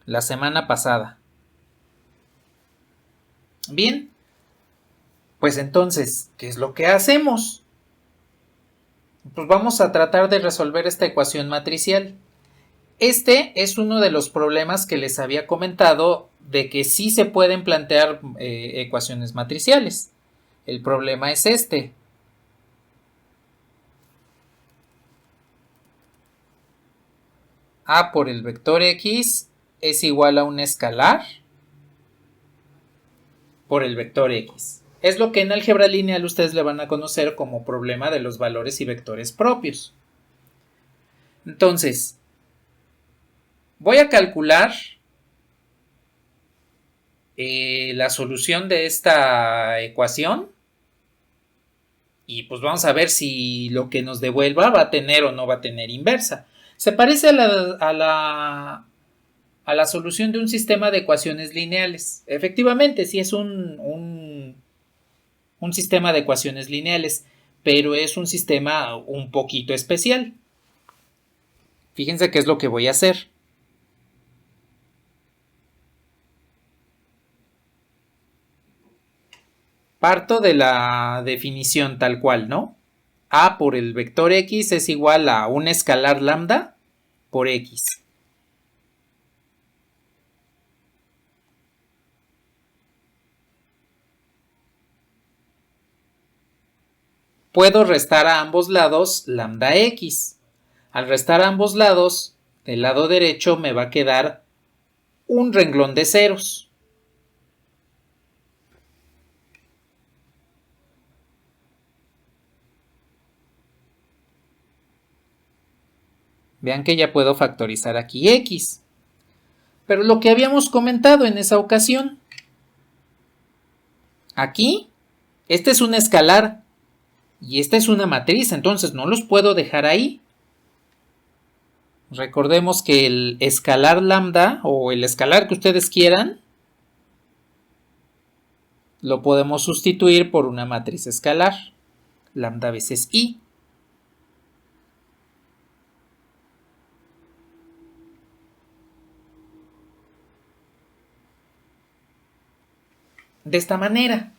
la semana pasada. Bien, pues entonces, ¿qué es lo que hacemos? Pues vamos a tratar de resolver esta ecuación matricial. Este es uno de los problemas que les había comentado de que sí se pueden plantear ecuaciones matriciales. El problema es este. A por el vector X es igual a un escalar por el vector X. Es lo que en álgebra lineal ustedes le van a conocer como problema de los valores y vectores propios. Entonces, voy a calcular la solución de esta ecuación y pues vamos a ver si lo que nos devuelva va a tener o no va a tener inversa. Se parece a la solución de un sistema de ecuaciones lineales. Efectivamente, sí es un sistema de ecuaciones lineales, pero es un sistema un poquito especial. Fíjense qué es lo que voy a hacer. Parto de la definición tal cual, ¿no? A por el vector X es igual a un escalar lambda por X. Puedo restar a ambos lados lambda X. Al restar a ambos lados, del lado derecho me va a quedar un renglón de ceros. Vean que ya puedo factorizar aquí X. Pero lo que habíamos comentado en esa ocasión. Aquí, este es un escalar y esta es una matriz, entonces no los puedo dejar ahí. Recordemos que el escalar lambda o el escalar que ustedes quieran lo podemos sustituir por una matriz escalar, lambda veces i. De esta manera.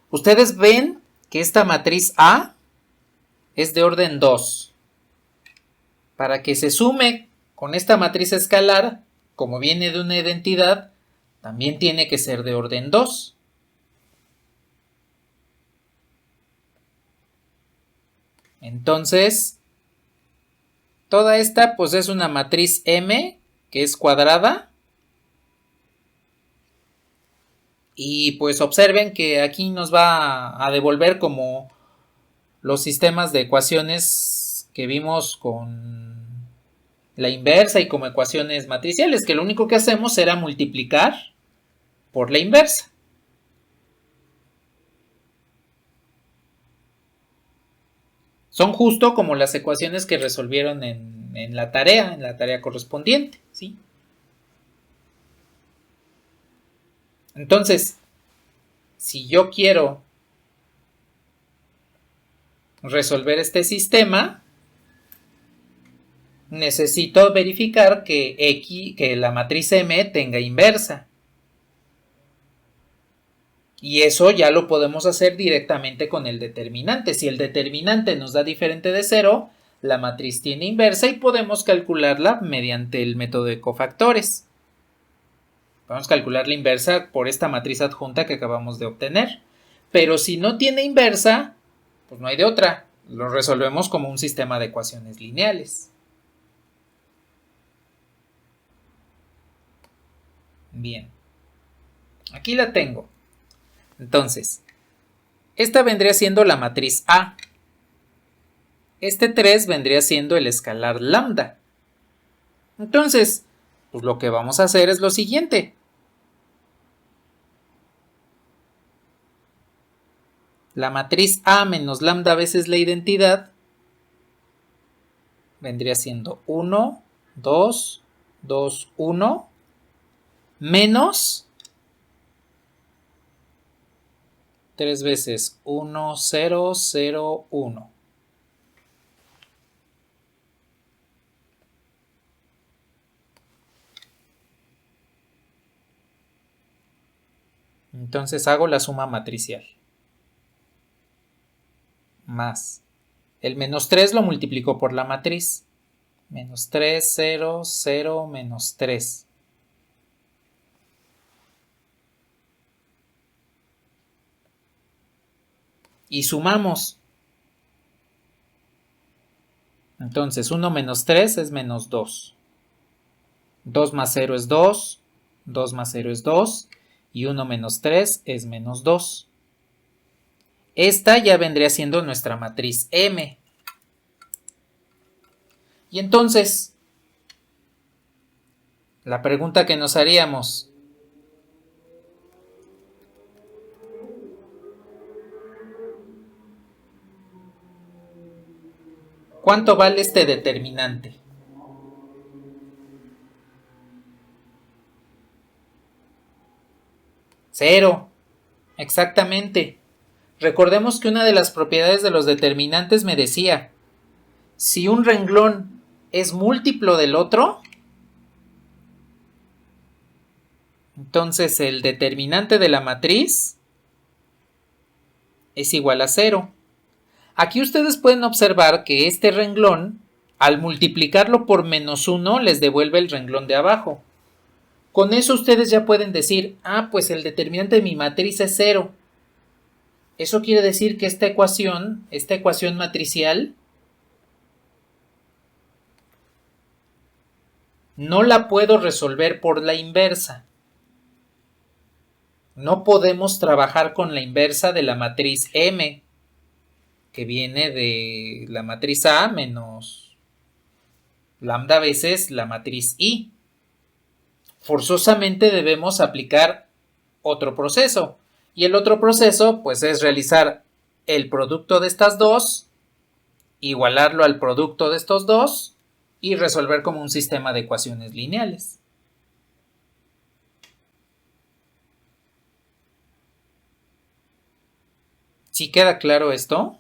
Ustedes ven que esta matriz A es de orden 2. Para que se sume con esta matriz escalar, como viene de una identidad, también tiene que ser de orden 2. Entonces, toda esta pues es una matriz M que es cuadrada. Y pues observen que aquí nos va a devolver como los sistemas de ecuaciones que vimos con la inversa y como ecuaciones matriciales, que lo único que hacemos era multiplicar por la inversa. Son justo como las ecuaciones que resolvieron en la tarea correspondiente, ¿sí? Entonces, si yo quiero resolver este sistema, necesito verificar que la matriz M tenga inversa. Y eso ya lo podemos hacer directamente con el determinante. Si el determinante nos da diferente de 0, la matriz tiene inversa y podemos calcularla mediante el método de cofactores. Vamos a calcular la inversa por esta matriz adjunta que acabamos de obtener. Pero si no tiene inversa, pues no hay de otra. Lo resolvemos como un sistema de ecuaciones lineales. Bien. Aquí la tengo. Entonces, esta vendría siendo la matriz A. Este 3 vendría siendo el escalar lambda. Entonces, pues lo que vamos a hacer es lo siguiente. La matriz A menos lambda veces la identidad vendría siendo 1, 2, 2, 1, menos 3 veces 1, 0, 0, 1. Entonces hago la suma matricial. Más. El menos 3 lo multiplico por la matriz. Menos 3, 0, 0, menos 3. Y sumamos. Entonces 1 menos 3 es menos 2. 2 más 0 es 2. 2 más 0 es 2. Y 1 menos 3 es menos 2. Esta ya vendría siendo nuestra matriz M. Y entonces, la pregunta que nos haríamos: ¿cuánto vale este determinante? 0. Exactamente. Recordemos que una de las propiedades de los determinantes me decía: si un renglón es múltiplo del otro, entonces el determinante de la matriz es igual a 0. Aquí ustedes pueden observar que este renglón, al multiplicarlo por menos 1, les devuelve el renglón de abajo. Con eso ustedes ya pueden decir: ah, pues el determinante de mi matriz es 0. Eso quiere decir que esta ecuación matricial, no la puedo resolver por la inversa. No podemos trabajar con la inversa de la matriz M, que viene de la matriz A menos lambda veces la matriz I. Forzosamente debemos aplicar otro proceso. Y el otro proceso, pues, es realizar el producto de estas dos, igualarlo al producto de estos dos y resolver como un sistema de ecuaciones lineales. ¿Sí queda claro esto?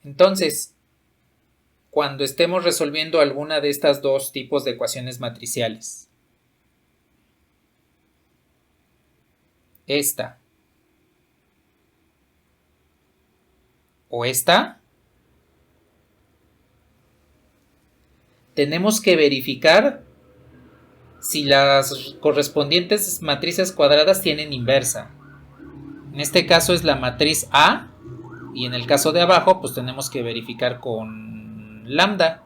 Entonces, cuando estemos resolviendo alguna de estas dos tipos de ecuaciones matriciales, esta o esta, tenemos que verificar si las correspondientes matrices cuadradas tienen inversa. En este caso es la matriz A, y en el caso de abajo pues tenemos que verificar con lambda,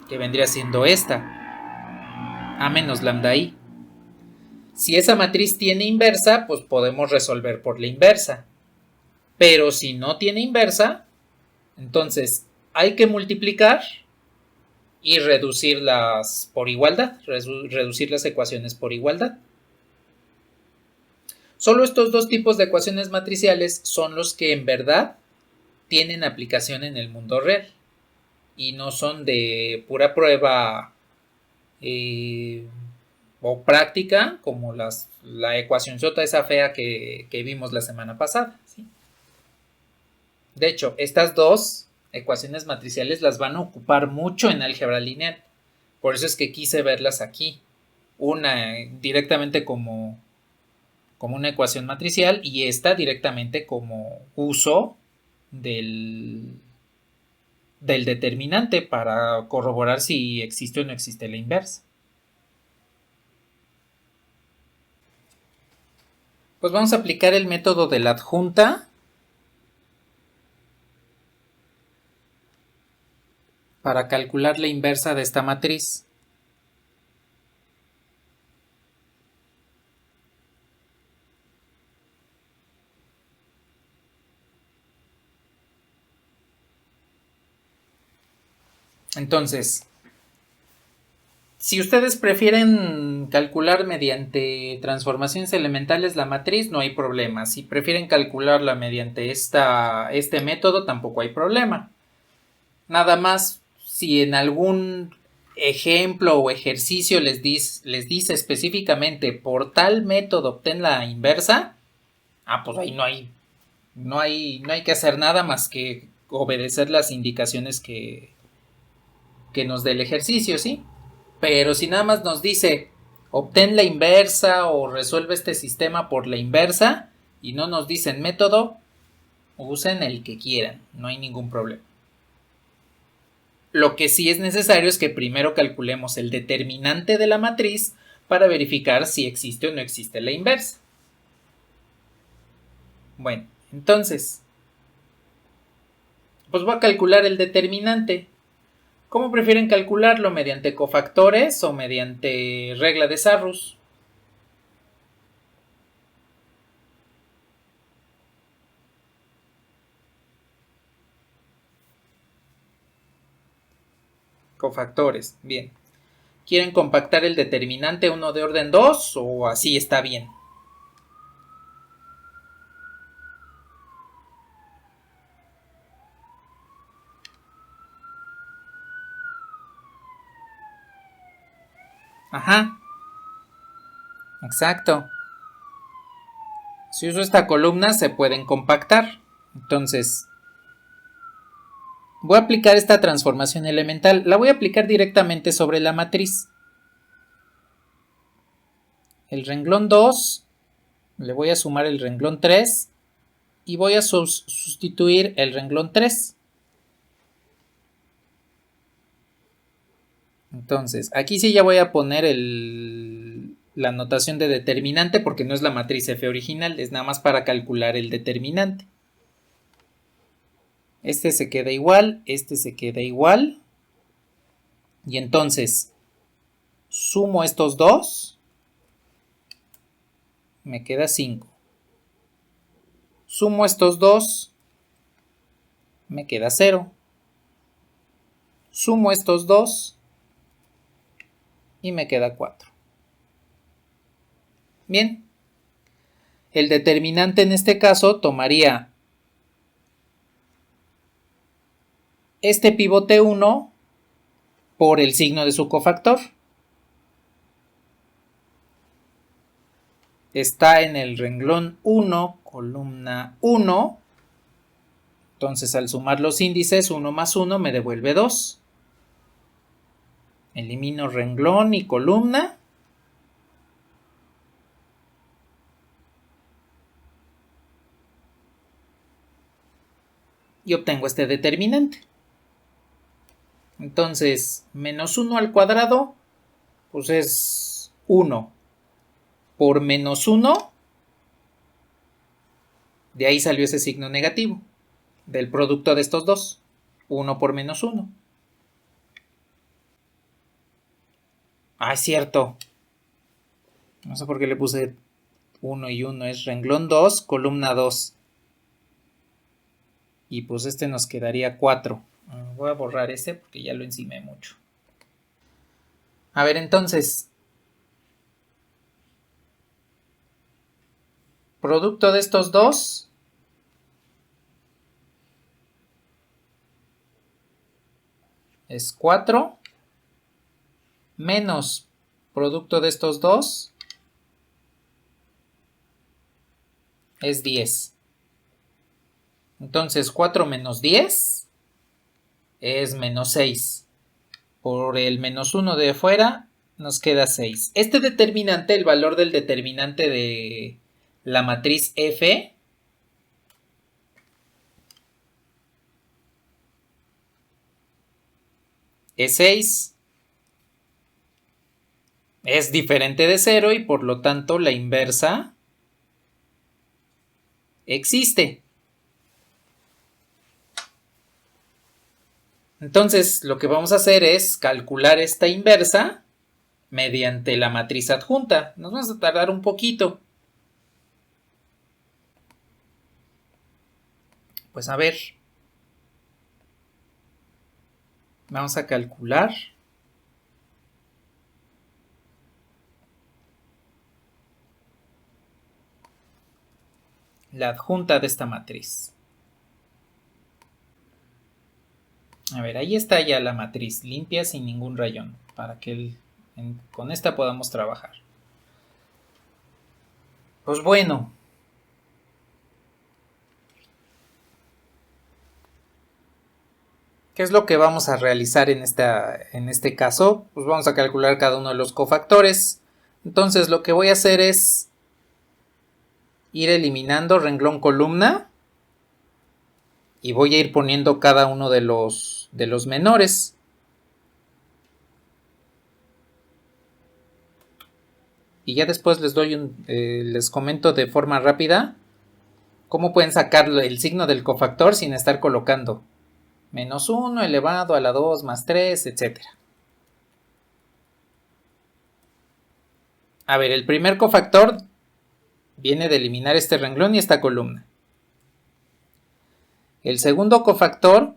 que vendría siendo esta, A menos lambda I. Si esa matriz tiene inversa, pues podemos resolver por la inversa. Pero si no tiene inversa, entonces hay que multiplicar y reducirlas por igualdad, reducir las ecuaciones por igualdad. Solo estos dos tipos de ecuaciones matriciales son los que en verdad tienen aplicación en el mundo real y no son de pura prueba o práctica como la ecuación J esa fea que vimos la semana pasada, ¿sí? De hecho, estas dos ecuaciones matriciales las van a ocupar mucho en álgebra lineal. Por eso es que quise verlas aquí. Una directamente como una ecuación matricial y esta directamente como uso del determinante para corroborar si existe o no existe la inversa. Pues vamos a aplicar el método de la adjunta para calcular la inversa de esta matriz. Entonces, si ustedes prefieren calcular mediante transformaciones elementales la matriz, no hay problema. Si prefieren calcularla mediante este método, tampoco hay problema. Nada más, si en algún ejemplo o ejercicio les dice específicamente por tal método obtén la inversa, pues ahí no hay que hacer nada más que obedecer las indicaciones que nos dé el ejercicio, ¿sí? Pero si nada más nos dice obtén la inversa o resuelve este sistema por la inversa y no nos dicen método, usen el que quieran, no hay ningún problema. Lo que sí es necesario es que primero calculemos el determinante de la matriz para verificar si existe o no existe la inversa. Bueno, entonces, pues voy a calcular el determinante. ¿Cómo prefieren calcularlo? ¿Mediante cofactores o mediante regla de Sarrus? Cofactores, bien. ¿Quieren compactar el determinante uno de orden 2 o así está bien? Ajá, exacto. Si uso esta columna se pueden compactar. Entonces, voy a aplicar esta transformación elemental. La voy a aplicar directamente sobre la matriz. El renglón 2, le voy a sumar el renglón 3 y voy a sustituir el renglón 3. Entonces, aquí sí ya voy a poner la notación de determinante porque no es la matriz F original, es nada más para calcular el determinante. Este se queda igual, este se queda igual. Y entonces, sumo estos dos, me queda 5. Sumo estos dos, me queda 0. Sumo estos dos y me queda 4. Bien, el determinante en este caso tomaría este pivote 1 por el signo de su cofactor. Está en el renglón 1, columna 1. Entonces al sumar los índices, 1 más 1 me devuelve 2. Elimino renglón y columna. Y obtengo este determinante. Entonces, menos 1 al cuadrado, pues es 1 por menos 1. De ahí salió ese signo negativo del producto de estos dos. 1 por menos 1. Es cierto. No sé por qué le puse 1 y 1. Es renglón 2, columna 2. Y pues este nos quedaría 4. Voy a borrar ese porque ya lo encimé mucho. A ver, entonces, producto de estos dos es 4 menos producto de estos dos es 10. Entonces 4 menos 10 es menos 6. Por el menos 1 de fuera nos queda 6. Este determinante, el valor del determinante de la matriz F, es 6. Es diferente de 0 y por lo tanto la inversa existe. Entonces lo que vamos a hacer es calcular esta inversa mediante la matriz adjunta. Nos vamos a tardar un poquito. Pues a ver. Vamos a calcular la adjunta de esta matriz. A ver, ahí está ya la matriz limpia sin ningún rayón para que con esta podamos trabajar. Pues bueno, ¿qué es lo que vamos a realizar en este caso? Pues vamos a calcular cada uno de los cofactores. Entonces lo que voy a hacer es ir eliminando renglón columna y voy a ir poniendo cada uno de los menores. Y ya después les comento de forma rápida cómo pueden sacar el signo del cofactor sin estar colocando menos 1 elevado a la 2 más 3, etc. A ver, el primer cofactor viene de eliminar este renglón y esta columna. El segundo cofactor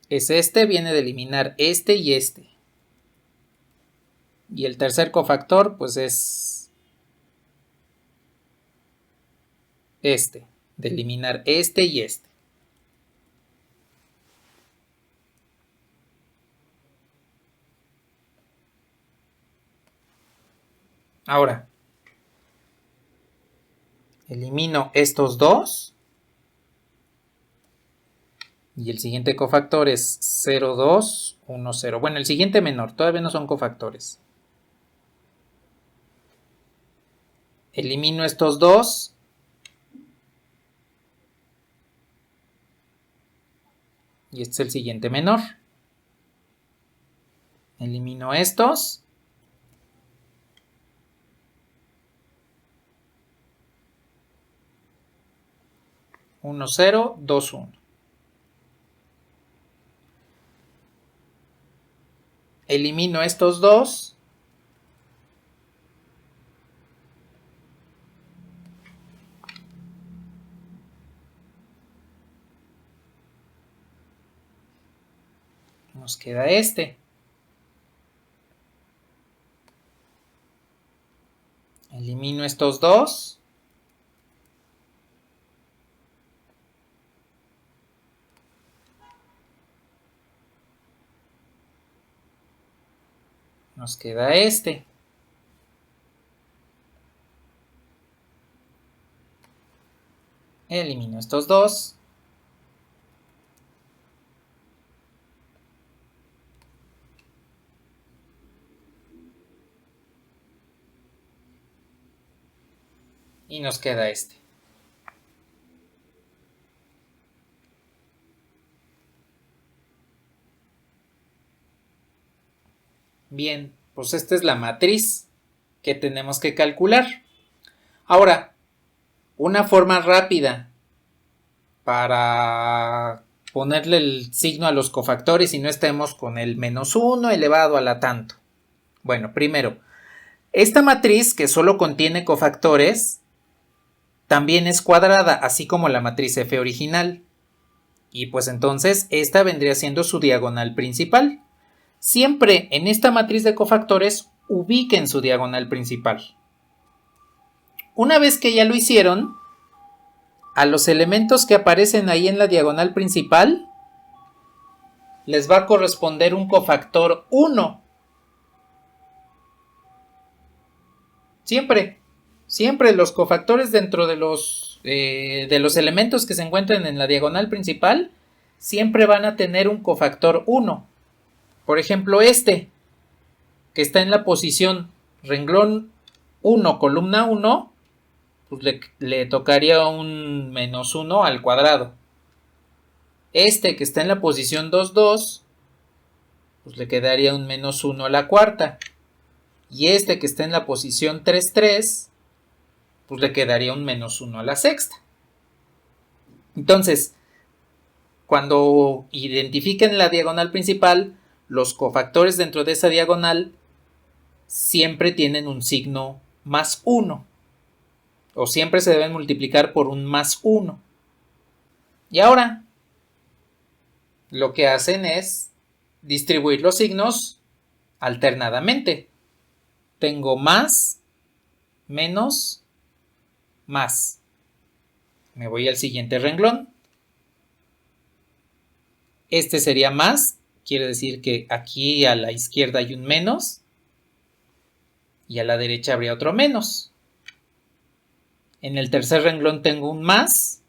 es este, viene de eliminar este y este. Y el tercer cofactor pues es este, de eliminar este y este. Ahora, elimino estos dos. Y el siguiente cofactor es 0, 2, 1, 0. Bueno, el siguiente menor, todavía no son cofactores. Elimino estos dos. Y este es el siguiente menor. Elimino estos. Uno, 0, 2, 1. Elimino estos dos. Nos queda este. Elimino estos dos. Nos queda este. Elimino estos dos. Y nos queda este. Bien, pues esta es la matriz que tenemos que calcular. Ahora, una forma rápida para ponerle el signo a los cofactores y no estemos con el menos 1 elevado a la tanto. Bueno, primero, esta matriz que solo contiene cofactores también es cuadrada, así como la matriz F original. Y pues entonces esta vendría siendo su diagonal principal. Siempre en esta matriz de cofactores ubiquen su diagonal principal. Una vez que ya lo hicieron, a los elementos que aparecen ahí en la diagonal principal les va a corresponder un cofactor 1. Siempre los cofactores dentro de los elementos que se encuentran en la diagonal principal siempre van a tener un cofactor 1. Por ejemplo, este, que está en la posición renglón 1, columna 1, pues le tocaría un menos 1 al cuadrado. Este, que está en la posición 2, 2, pues le quedaría un menos 1 a la cuarta. Y este, que está en la posición 3, 3, pues le quedaría un menos 1 a la sexta. Entonces, cuando identifiquen la diagonal principal, los cofactores dentro de esa diagonal siempre tienen un signo más 1. O siempre se deben multiplicar por un más 1. Y ahora lo que hacen es distribuir los signos alternadamente. Tengo más, menos, más. Me voy al siguiente renglón. Este sería más, quiere decir que aquí a la izquierda hay un menos y a la derecha habría otro menos. En el tercer renglón tengo un más,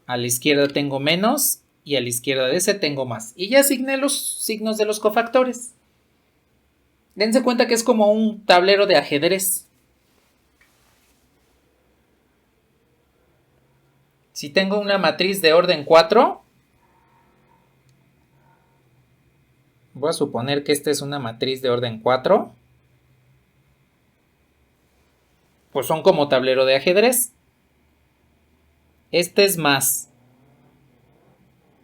a la izquierda tengo menos y a la izquierda de ese tengo más. Y ya asigné los signos de los cofactores. Dense cuenta que es como un tablero de ajedrez. Si tengo una matriz de orden 4, voy a suponer que esta es una matriz de orden 4, pues son como tablero de ajedrez. Este es más,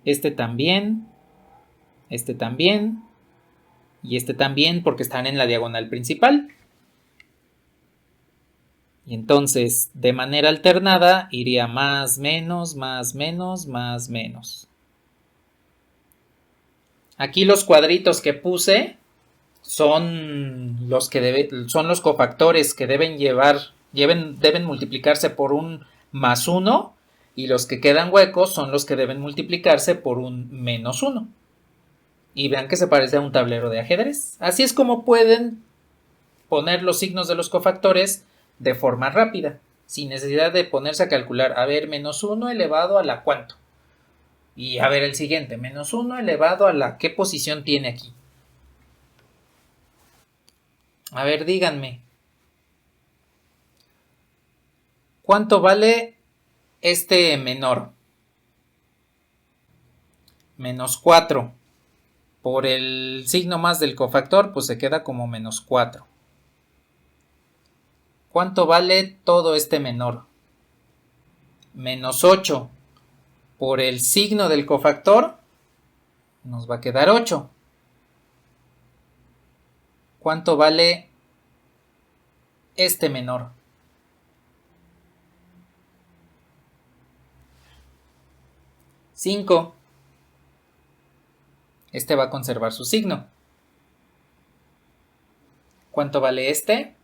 este también y este también porque están en la diagonal principal. Y entonces, de manera alternada, iría más, menos, más, menos, más, menos. Aquí los cuadritos que puse son los cofactores que deben multiplicarse por un más 1 y los que quedan huecos son los que deben multiplicarse por un menos 1. Y vean que se parece a un tablero de ajedrez. Así es como pueden poner los signos de los cofactores de forma rápida, sin necesidad de ponerse a calcular, a ver, menos 1 elevado a la cuánto. Y a ver el siguiente, menos 1 elevado a la qué posición tiene aquí. A ver, díganme, ¿cuánto vale este menor? Menos 4. Por el signo más del cofactor, pues se queda como menos 4. ¿Cuánto vale todo este menor? Menos 8. Por el signo del cofactor, nos va a quedar 8. ¿Cuánto vale este menor? $5. Este va a conservar su signo. ¿Cuánto vale este?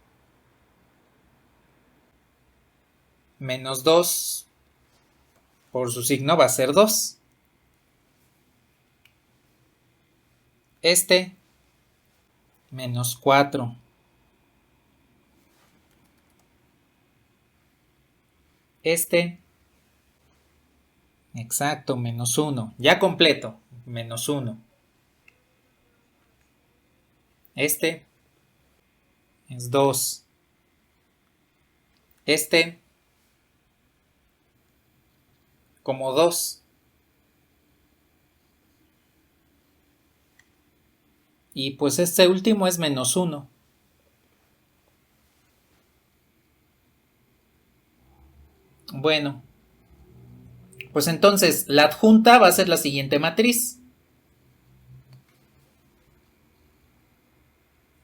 Menos 2. Por su signo va a ser 2. Este, menos 4. Este, exacto, menos 1. Ya completo, menos 1. Este es 2. Este, como 2. Y pues este último es menos 1. Bueno, pues entonces la adjunta va a ser la siguiente matriz.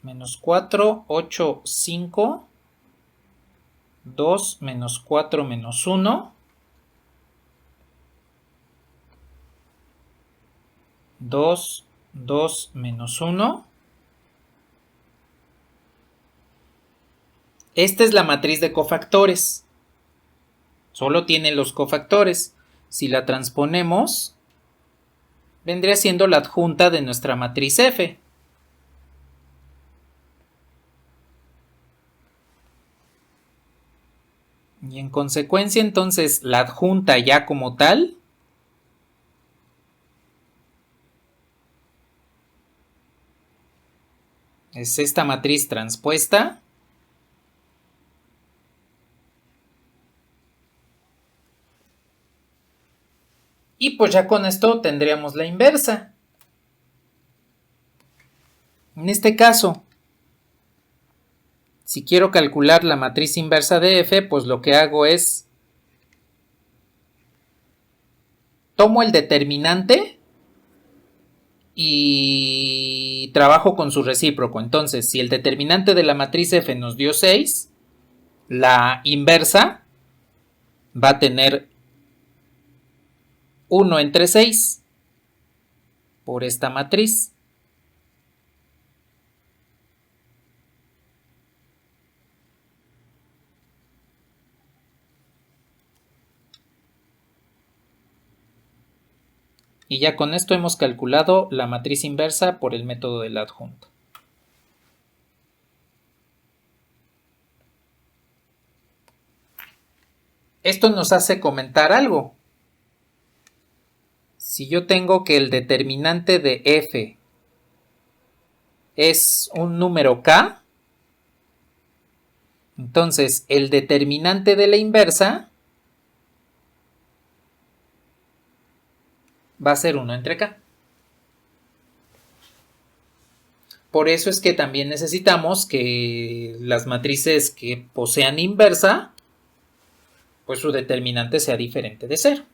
Menos 4, 8, 5, 2, menos 4, menos 1, 2, 2, menos 1. Esta es la matriz de cofactores. Solo tiene los cofactores. Si la transponemos, vendría siendo la adjunta de nuestra matriz F. Y en consecuencia, entonces, la adjunta ya como tal es esta matriz transpuesta. Y pues ya con esto tendríamos la inversa. En este caso, si quiero calcular la matriz inversa de F, pues lo que hago es tomo el determinante y trabajo con su recíproco. Entonces, si el determinante de la matriz F nos dio 6, la inversa va a tener 1 entre 6 por esta matriz. Y ya con esto hemos calculado la matriz inversa por el método del adjunto. Esto nos hace comentar algo. Si yo tengo que el determinante de f es un número k, entonces el determinante de la inversa va a ser 1 entre k. Por eso es que también necesitamos que las matrices que posean inversa, pues su determinante sea diferente de 0.